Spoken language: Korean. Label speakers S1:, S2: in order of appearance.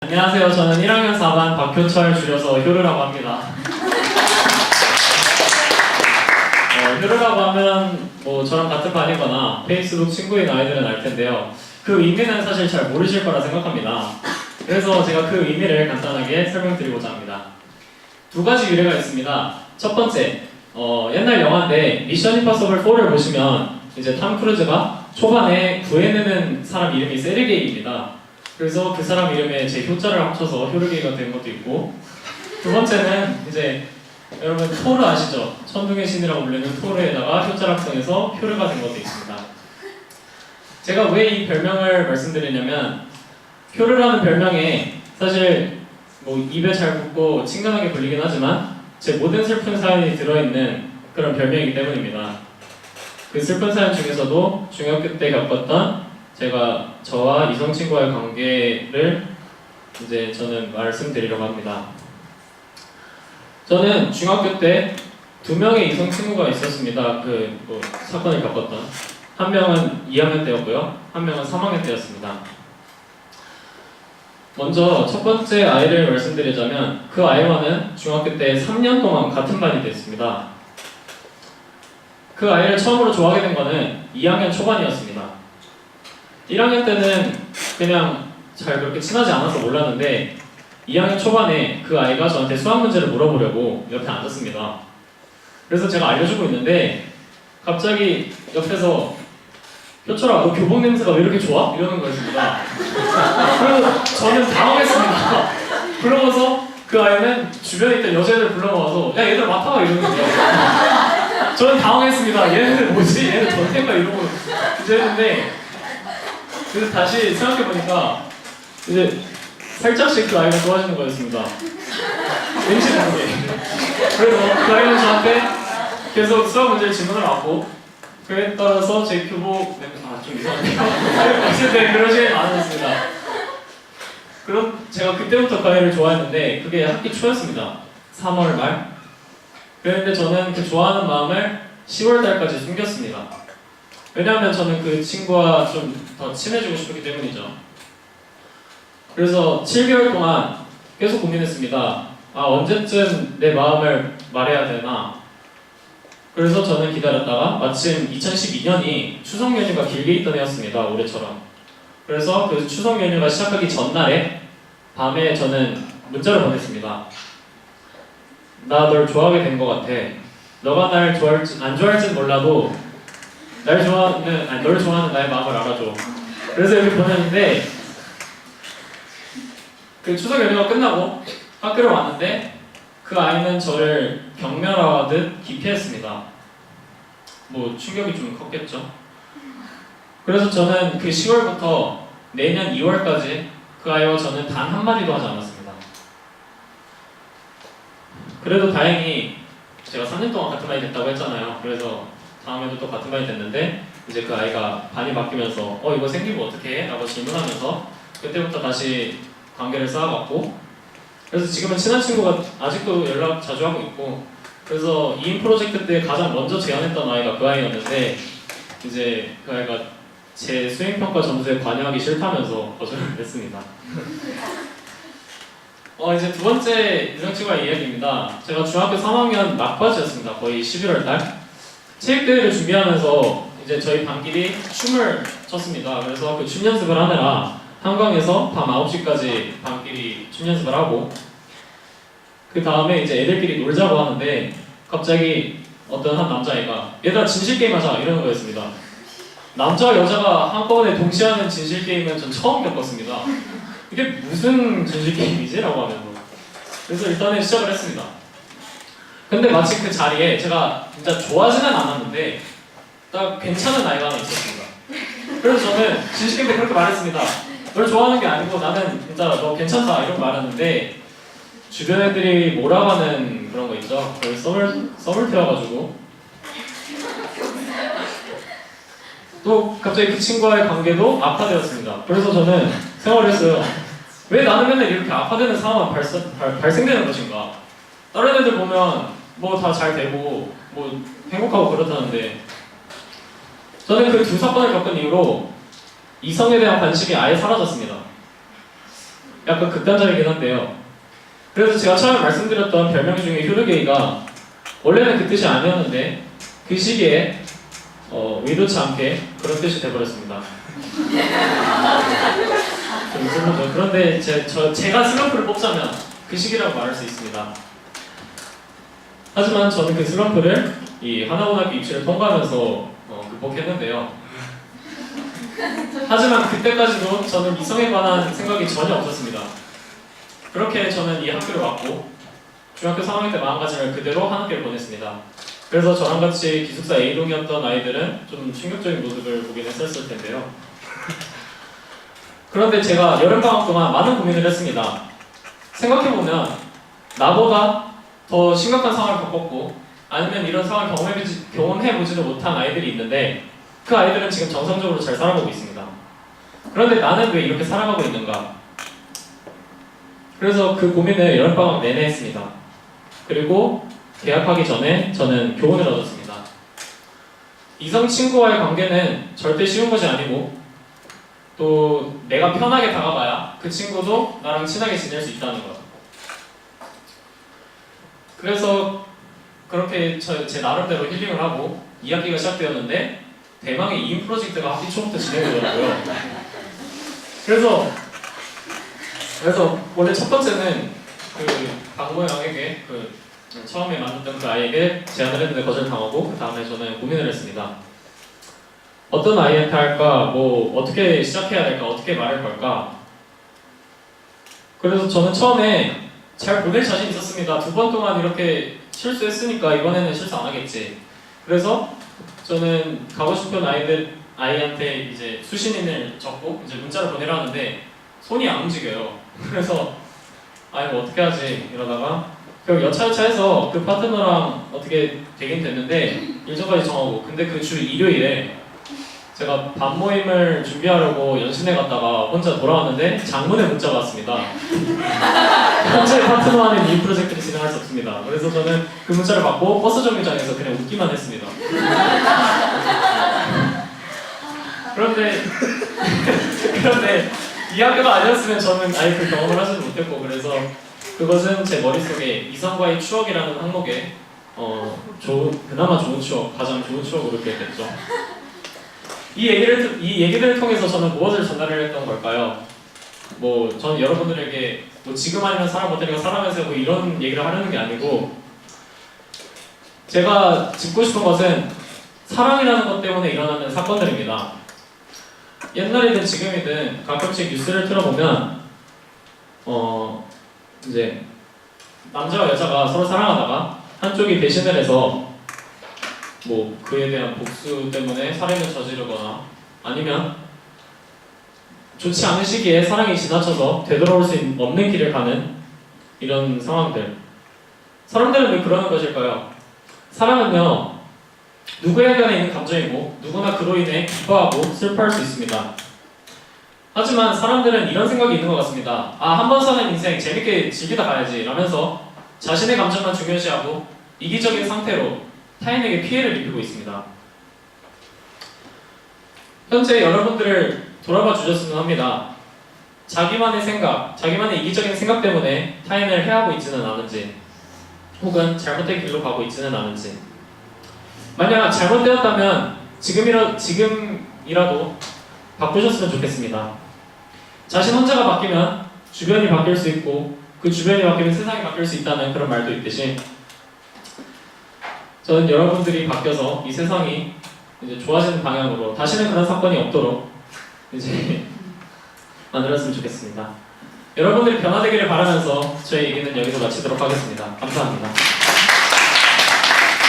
S1: 안녕하세요. 저는 1학년 4반 박효철 줄여서 효르라고 합니다. 효르라고 하면 뭐 저랑 같은 반이거나 페이스북 친구인 아이들은 알 텐데요. 그 의미는 사실 잘 모르실 거라 생각합니다. 그래서 제가 그 의미를 간단하게 설명드리고자 합니다. 두 가지 유래가 있습니다. 첫 번째, 옛날 영화인데 미션 임파서블 4를 보시면 이제 탐 크루즈가 초반에 구해내는 사람 이름이 세르게이입니다. 그래서 그 사람 이름에 제 효자를 합쳐서 효르게이가 된 것도 있고, 두 번째는 이제 여러분 토르 아시죠? 천둥의 신이라고 불리는 토르에다가 효자를 합성해서 효르가 된 것도 있습니다. 제가 왜 이 별명을 말씀드리냐면 효르라는 별명에 사실 뭐 입에 잘 붙고 친근하게 불리긴 하지만 제 모든 슬픈 사연이 들어있는 그런 별명이기 때문입니다. 그 슬픈 사연 중에서도 중학교 때 겪었던 저와 이성 친구와의 관계를 이제 저는 말씀드리려고 합니다. 저는 중학교 때 2명의 이성 친구가 있었습니다. 뭐 사건을 겪었던. 한 명은 2학년 때였고요. 한 명은 3학년 때였습니다. 먼저 첫 번째 아이를 말씀드리자면 그 아이와는 중학교 때 3년 동안 같은 반이 됐습니다. 그 아이를 처음으로 좋아하게 된 거는 2학년 초반이었습니다. 1학년 때는 그냥 잘 그렇게 친하지 않아서 몰랐는데 2학년 초반에 그 아이가 저한테 수학 문제를 물어보려고 옆에 앉았습니다. 그래서 제가 알려주고 있는데 갑자기 옆에서 효철아, 너 교복 냄새가 왜 이렇게 좋아? 이러는 거였습니다. 그래서 저는 당황했습니다. 그러고서 그 아이는 주변에 있던 여자애들 불러모아서 야 얘들 맡아봐 이러는 거예요. 저는 당황했습니다. 얘네들 뭐지? 얘네들 전태인가 이러고 이제 했는데 그래서 다시 생각해보니까 이제 살짝씩 그 아이가 좋아지는 거였습니다. 왠지 모르게. 그래서 그 아이는 저한테 계속 수학 문제를 질문을 왔고 그에 따라서 제 교복 좀 이상한데요. 어쨌든 그러지 않았습니다. 그럼 제가 그때부터 그 아이를 좋아했는데 그게 학기 초였습니다. 3월 말. 그런데 저는 그 좋아하는 마음을 10월 달까지 숨겼습니다. 왜냐하면 저는 그 친구와 좀 더 친해지고 싶었기 때문이죠. 그래서 7개월 동안 계속 고민했습니다. 언제쯤 내 마음을 말해야 되나? 그래서 저는 기다렸다가 마침 2012년이 추석 연휴가 길게 있던 해였습니다. 올해처럼. 그래서 그 추석 연휴가 시작하기 전날에 밤에 저는 문자를 보냈습니다. 나 널 좋아하게 된 것 같아. 너가 날 좋아할지 안 좋아할지는 몰라도 널 좋아하는 나의 마음을 알아줘. 그래서 이렇게 보냈는데 그 추석 연휴가 끝나고 학교를 왔는데 그 아이는 저를 경멸하듯 기피했습니다. 뭐 충격이 좀 컸겠죠. 그래서 저는 그 10월부터 내년 2월까지 그 아이와 저는 단 한마디도 하지 않았습니다. 그래도 다행히 제가 3년 동안 같은 반이 됐다고 했잖아요. 그래서 다음에도 또 같은 반이 됐는데 이제 그 아이가 반이 바뀌면서 이거 생기면 어떻게 해? 라고 질문하면서 그때부터 다시 관계를 쌓아갔고 그래서 지금은 친한 친구가 아직도 연락 자주 하고 있고 그래서 2인 프로젝트 때 가장 먼저 제안했던 아이가 그 아이였는데 이제 그 아이가 제 수행평가 점수에 관여하기 싫다면서 거절을 했습니다. 이제 두 번째 이성친구와의 이야기입니다. 제가 중학교 3학년 막바지였습니다. 거의 11월 달. 체육대회를 준비하면서 이제 저희 반끼리 춤을 췄습니다. 그래서 그 춤 연습을 하느라 한강에서 밤 9시까지 반끼리 춤 연습을 하고 그 다음에 이제 애들끼리 놀자고 하는데 갑자기 어떤 한 남자애가 얘들아 진실게임 하자 이러는 거였습니다. 남자와 여자가 한꺼번에 동시에 하는 진실게임은 전 처음 겪었습니다. 이게 무슨 진실게임이지? 라고 하면서 그래서 일단은 시작을 했습니다. 근데 마침 그 자리에 제가 진짜 좋아하지는 않았는데 딱 괜찮은 아이가 하나 있었습니다. 그래서 저는 진실게임 때 그렇게 말했습니다. 널 좋아하는 게 아니고 나는 진짜 너 괜찮다 이런 말하는데 주변 애들이 몰아가는 그런 거 있죠. 그걸 썸을 태워가지고 또 갑자기 그 친구와의 관계도 악화되었습니다. 그래서 저는 생각을 했어요. 왜 나는 맨날 이렇게 악화되는 상황만 발생되는 것인가? 다른 애들 보면 뭐 다 잘 되고 뭐 행복하고 그렇다는데 저는 그 두 사건을 겪은 이후로 이성에 대한 관심이 아예 사라졌습니다. 약간 극단적이긴 한데요. 그래서 제가 처음에 말씀드렸던 별명 중에 휴르게이가 원래는 그 뜻이 아니었는데 그 시기에 의도치 않게 그런 뜻이 돼버렸습니다. 좀 슬프죠. 그런데 제가 슬럼프를 뽑자면 그 시기라고 말할 수 있습니다. 하지만 저는 그 슬럼프를 이 하나고등학교 입시를 통과하면서 극복했는데요. 하지만 그때까지도 저는 이성에 관한 생각이 전혀 없었습니다. 그렇게 저는 이 학교를 왔고 중학교 3학년 때 마음가짐을 그대로 한 학기를 보냈습니다. 그래서 저랑 같이 기숙사 A동이었던 아이들은 좀 충격적인 모습을 보긴 했었을 텐데요. 그런데 제가 여름방학 동안 많은 고민을 했습니다. 생각해보면 나보다 더 심각한 상황을 겪었고 아니면 이런 상황을 경험해보지도 못한 아이들이 있는데 그 아이들은 지금 정상적으로 잘 살아가고 있습니다. 그런데 나는 왜 이렇게 살아가고 있는가? 그래서 그 고민을 여름방학 내내 했습니다. 그리고 개학하기 전에 저는 교훈을 얻었습니다. 이성 친구와의 관계는 절대 쉬운 것이 아니고 또 내가 편하게 다가가야 그 친구도 나랑 친하게 지낼 수 있다는 것. 그래서 그렇게 제 나름대로 힐링을 하고 2학기가 시작되었는데 대망의 2인 프로젝트가 학기 초부터 진행되더라고요. 그래서 원래 첫 번째는 그 박모 양에게 처음에 만났던 그 아이에게 제안을 했는데 거절당하고 그 다음에 저는 고민을 했습니다. 어떤 아이한테 할까? 뭐 어떻게 시작해야 될까? 어떻게 말할 걸까? 그래서 저는 처음에 잘 보낼 자신 있었습니다. 2번 동안 이렇게 실수했으니까 이번에는 실수 안 하겠지. 그래서 저는 가고 싶은 아이한테 이제 수신인을 적고 이제 문자를 보내라는데 손이 안 움직여요. 그래서 뭐 어떻게 하지 이러다가 결국 여차여차해서 그 파트너랑 어떻게 되긴 됐는데 일정까지 정하고 근데 그 주 일요일에 제가 밥 모임을 준비하려고 연신내 갔다가 혼자 돌아왔는데 장문의 문자가 왔습니다. 현재 파트너와는 이 프로젝트를 진행할 수 없습니다. 그래서 저는 그 문자를 받고 버스 정류장에서 그냥 웃기만 했습니다. 그런데 이 학교가 아니었으면 저는 아예 그 경험을 하지도 못했고 그래서 그것은 제 머릿속에 이성과의 추억이라는 항목에 그나마 좋은 추억, 가장 좋은 추억으로 기억됐죠. 이 얘기들을 통해서 저는 무엇을 전달을 했던 걸까요? 저는 여러분들에게 지금 아니면 사람 못하니까 살아가면서 이런 얘기를 하려는 게 아니고 제가 짚고 싶은 것은 사랑이라는 것 때문에 일어나는 사건들입니다. 옛날이든 지금이든 가끔씩 뉴스를 틀어보면 이제 남자와 여자가 서로 사랑하다가 한쪽이 배신을 해서 그에 대한 복수 때문에 살인을 저지르거나 아니면 좋지 않은 시기에 사랑이 지나쳐서 되돌아올 수 없는 길을 가는 이런 상황들. 사람들은 왜 그러는 것일까요? 사랑은요 누구에게나 있는 감정이고 누구나 그로 인해 기뻐하고 슬퍼할 수 있습니다. 하지만 사람들은 이런 생각이 있는 것 같습니다. 한 번 사는 인생 재밌게 즐기다 가야지 라면서 자신의 감정만 중요시하고 이기적인 상태로 타인에게 피해를 입히고 있습니다. 현재 여러분들을 돌아봐 주셨으면 합니다. 자기만의 생각, 자기만의 이기적인 생각 때문에 타인을 해하고 있지는 않은지 혹은 잘못된 길로 가고 있지는 않은지 만약 잘못되었다면 지금이라도 바꾸셨으면 좋겠습니다. 자신 혼자가 바뀌면 주변이 바뀔 수 있고 그 주변이 바뀌면 세상이 바뀔 수 있다는 그런 말도 있듯이 저는 여러분들이 바뀌어서 이 세상이 이제 좋아지는 방향으로 다시는 그런 사건이 없도록 이제 만들었으면 좋겠습니다. 여러분들이 변화되기를 바라면서 저희 얘기는 여기서 마치도록 하겠습니다. 감사합니다.